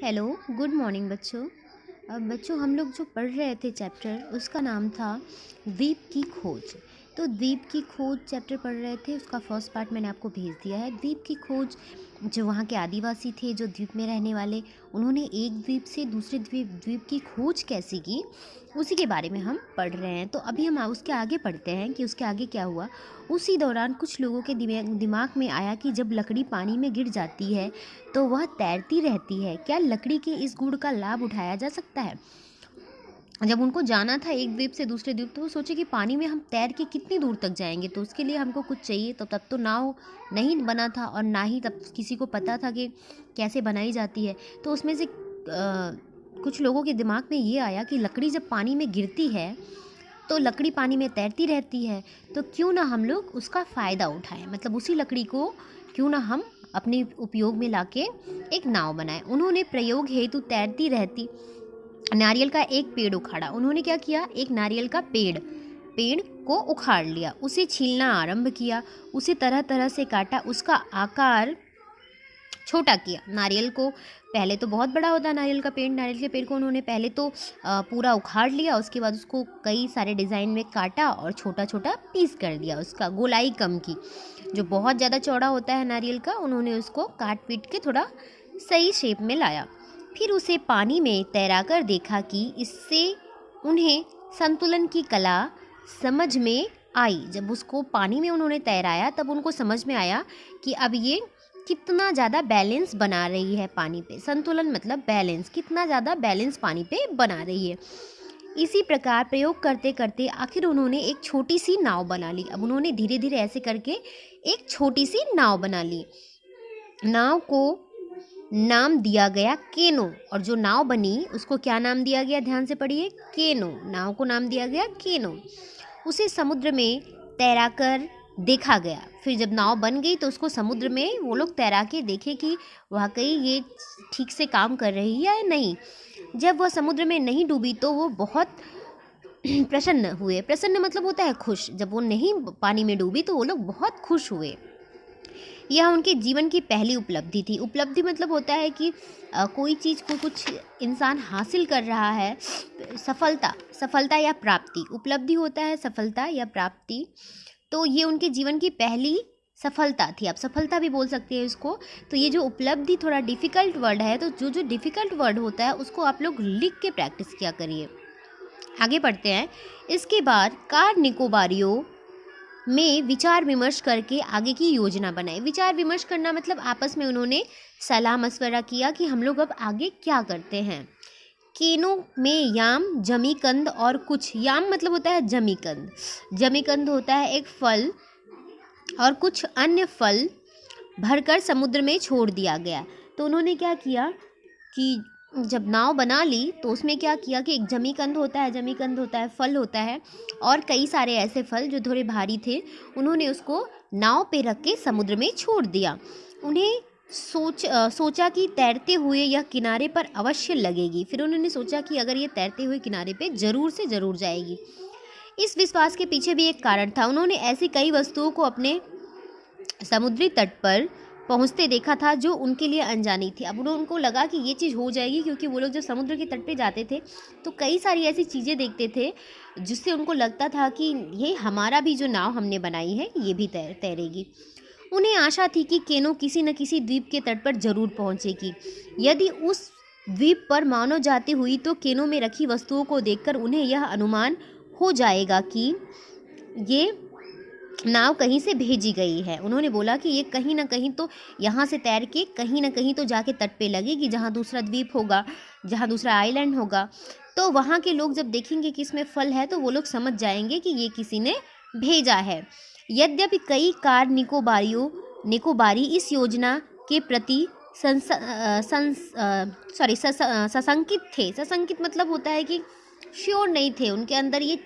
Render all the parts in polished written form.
Hello, good morning बच्चों। बच्चों हम लोग जो पढ़ रहे थे चैप्टर उसका नाम था द्वीप की खोज। तो द्वीप की खोज चैप्टर पढ़ रहे थे, उसका फर्स्ट पार्ट मैंने आपको भेज दिया है। द्वीप की खोज, जो वहाँ के आदिवासी थे, जो द्वीप में रहने वाले, उन्होंने एक द्वीप से दूसरे द्वीप की खोज कैसे की, उसी के बारे में हम पढ़ रहे हैं। तो अभी हम उसके आगे पढ़ते हैं कि उसके आगे क्या हुआ। उसी दौरान कुछ लोगों के दिमाग में आया कि जब लकड़ी पानी में गिर जाती है तो वह तैरती रहती है, क्या लकड़ी के इस गुण का लाभ उठाया जा सकता है। जब उनको जाना था एक द्वीप से दूसरे द्वीप, तो वो सोचे कि पानी में हम तैर के कितनी दूर तक जाएंगे, तो उसके लिए हमको कुछ चाहिए। तो तब तो नाव नहीं बना था और ना ही तब किसी को पता था कि कैसे बनाई जाती है। तो उसमें से कुछ लोगों के दिमाग में ये आया कि लकड़ी जब पानी में गिरती है तो लकड़ी पानी में तैरती रहती है, तो क्यों ना हम लोग उसका फ़ायदा उठाएं, मतलब उसी लकड़ी को क्यों ना हम अपने उपयोग में लाके एक नाव बनाएं। उन्होंने प्रयोग हेतु तैरती रहती नारियल का एक पेड़ उखाड़ा। उन्होंने क्या किया, एक नारियल का पेड़ को उखाड़ लिया, उसे छीलना आरंभ किया, उसे तरह तरह से काटा, उसका आकार छोटा किया। नारियल को पहले तो बहुत बड़ा होता है नारियल का पेड़, नारियल के पेड़ को उन्होंने पहले तो पूरा उखाड़ लिया, उसके बाद उसको कई सारे डिज़ाइन में काटा और छोटा छोटा पीस कर दिया, उसका गोलाई कम की। जो बहुत ज़्यादा चौड़ा होता है नारियल का, उन्होंने उसको काट पीट के थोड़ा सही शेप में लाया। फिर उसे पानी में तैराकर देखा कि इससे उन्हें संतुलन की कला समझ में आई। जब उसको पानी में उन्होंने तैराया तब उनको समझ में आया कि अब ये कितना ज़्यादा बैलेंस बना रही है पानी पे। संतुलन मतलब बैलेंस, कितना ज़्यादा बैलेंस पानी पे बना रही है। इसी प्रकार प्रयोग करते करते आखिर उन्होंने एक छोटी सी नाव बना ली। अब उन्होंने धीरे धीरे ऐसे करके एक छोटी सी नाव बना ली। नाव को नाम दिया गया केनो, और जो नाव बनी उसको क्या नाम दिया गया, ध्यान से पढ़िए, केनो। नाव को नाम दिया गया केनो। उसे समुद्र में तैराकर देखा गया। फिर जब नाव बन गई तो उसको समुद्र में वो लोग तैरा के देखे कि वाकई ये ठीक से काम कर रही है या नहीं। जब वह समुद्र में नहीं डूबी तो वो बहुत प्रसन्न हुए। प्रसन्न मतलब होता है खुश। जब वो नहीं पानी में डूबी तो वो लोग बहुत खुश हुए। यह उनके जीवन की पहली उपलब्धि थी। उपलब्धि मतलब होता है कि कोई चीज़ को कुछ इंसान हासिल कर रहा है, सफलता या प्राप्ति। उपलब्धि होता है सफलता या प्राप्ति। तो ये उनके जीवन की पहली सफलता थी, आप सफलता भी बोल सकते हैं इसको। तो ये जो उपलब्धि थोड़ा डिफ़िकल्ट वर्ड है, तो जो डिफ़िकल्ट वर्ड होता है उसको आप लोग लिख के प्रैक्टिस किया करिए। आगे बढ़ते हैं। इसके बाद कार निकोबारियों में विचार विमर्श करके आगे की योजना बनाई। विचार विमर्श करना मतलब आपस में उन्होंने सलाह मशवरा किया कि हम लोग अब आगे क्या करते हैं। केनो में याम, जमीकंद और कुछ, याम मतलब होता है जमीकंद, जमीकंद होता है एक फल, और कुछ अन्य फल भरकर समुद्र में छोड़ दिया गया। तो उन्होंने क्या किया कि जब नाव बना ली तो उसमें क्या किया कि एक जमीकंद होता है फल होता है, और कई सारे ऐसे फल जो थोड़े भारी थे, उन्होंने उसको नाव पे रख के समुद्र में छोड़ दिया। उन्हें सोचा कि तैरते हुए यह किनारे पर अवश्य लगेगी। फिर उन्होंने सोचा कि अगर ये तैरते हुए किनारे पे ज़रूर से ज़रूर जाएगी। इस विश्वास के पीछे भी एक कारण था। उन्होंने ऐसी कई वस्तुओं को अपने समुद्री तट पर पहुंचते देखा था जो उनके लिए अनजानी थी। अब उनको लगा कि ये चीज़ हो जाएगी, क्योंकि वो लोग जब समुद्र के तट पे जाते थे तो कई सारी ऐसी चीज़ें देखते थे जिससे उनको लगता था कि ये हमारा भी जो नाव हमने बनाई है ये भी तैरेगी। उन्हें आशा थी कि केनो किसी न किसी द्वीप के तट पर जरूर पहुंचेगी। यदि उस द्वीप पर मानव जाती हुई तो केनो में रखी वस्तुओं को देखकर उन्हें यह अनुमान हो जाएगा कि ये नाव कहीं से भेजी गई है। उन्होंने बोला कि ये कहीं ना कहीं तो यहाँ से तैर के कहीं ना कहीं तो जाके तट पे लगेगी, जहाँ दूसरा द्वीप होगा, जहाँ दूसरा आइलैंड होगा। तो वहाँ के लोग जब देखेंगे कि इसमें फल है तो वो लोग समझ जाएंगे कि ये किसी ने भेजा है। यद्यपि कई कार निकोबारी इस योजना के प्रति सशंकित थे। सशंकित मतलब होता है कि श्योर नहीं थे, उनके अंदर ये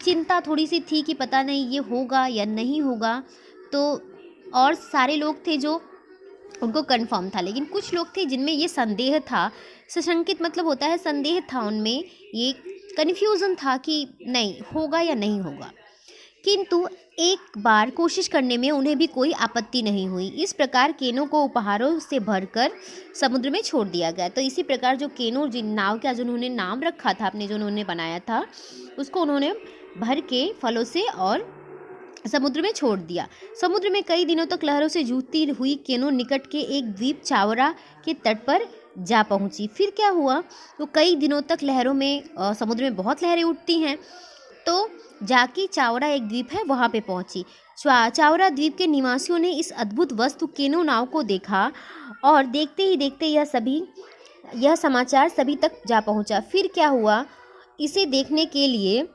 चिंता थोड़ी सी थी कि पता नहीं ये होगा या नहीं होगा। तो और सारे लोग थे जो उनको कंफर्म था, लेकिन कुछ लोग थे जिनमें ये संदेह था। सशंकित मतलब होता है संदेह था उनमें, ये कन्फ्यूज़न था कि नहीं होगा या नहीं होगा। किंतु एक बार कोशिश करने में उन्हें भी कोई आपत्ति नहीं हुई। इस प्रकार केनों को उपहारों से भरकर समुद्र में छोड़ दिया गया। तो इसी प्रकार जो केनो जिन नाव का जो उन्होंने नाम रखा था, अपने जो उन्होंने बनाया था, उसको उन्होंने भर के फलों से और समुद्र में छोड़ दिया। समुद्र में कई दिनों तक लहरों से जूझती हुई केनो निकट के एक द्वीप चावरा के तट पर जा पहुंची। फिर क्या हुआ, तो कई दिनों तक लहरों में समुद्र में बहुत लहरें उठती हैं, तो जाकी चावरा एक द्वीप है वहाँ पे पहुंची। चावरा द्वीप के निवासियों ने इस अद्भुत वस्तु केनो नाव को देखा और देखते ही देखते यह समाचार सभी तक जा पहुंचा। फिर क्या हुआ, इसे देखने के लिए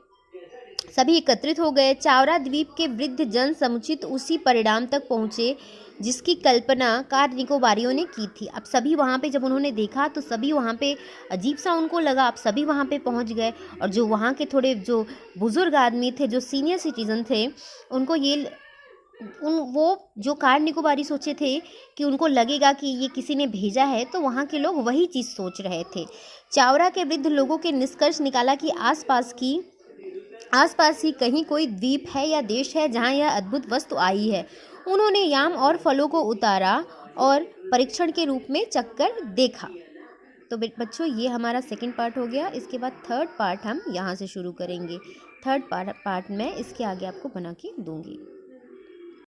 सभी एकत्रित हो गए। चावरा द्वीप के वृद्ध जन समुचित उसी परिणाम तक पहुँचे जिसकी कल्पना कार निकोबारियों ने की थी। अब सभी वहाँ पे जब उन्होंने देखा तो सभी वहाँ पे अजीब सा उनको लगा। अब सभी वहाँ पे पहुँच गए और जो वहाँ के थोड़े जो बुज़ुर्ग आदमी थे, जो सीनियर सिटीजन थे, उनको वो जो कार निकोबारी सोचे थे कि उनको लगेगा कि ये किसी ने भेजा है, तो वहाँ के लोग वही चीज़ सोच रहे थे। चावरा के वृद्ध लोगों के निष्कर्ष निकाला कि आसपास ही कहीं कोई द्वीप है या देश है जहाँ यह अद्भुत वस्तु आई है। उन्होंने याम और फलों को उतारा और परीक्षण के रूप में चखकर देखा। तो बच्चों, ये हमारा सेकंड पार्ट हो गया। इसके बाद थर्ड पार्ट हम यहाँ से शुरू करेंगे। थर्ड पार्ट मैं इसके आगे आपको बना के दूंगी।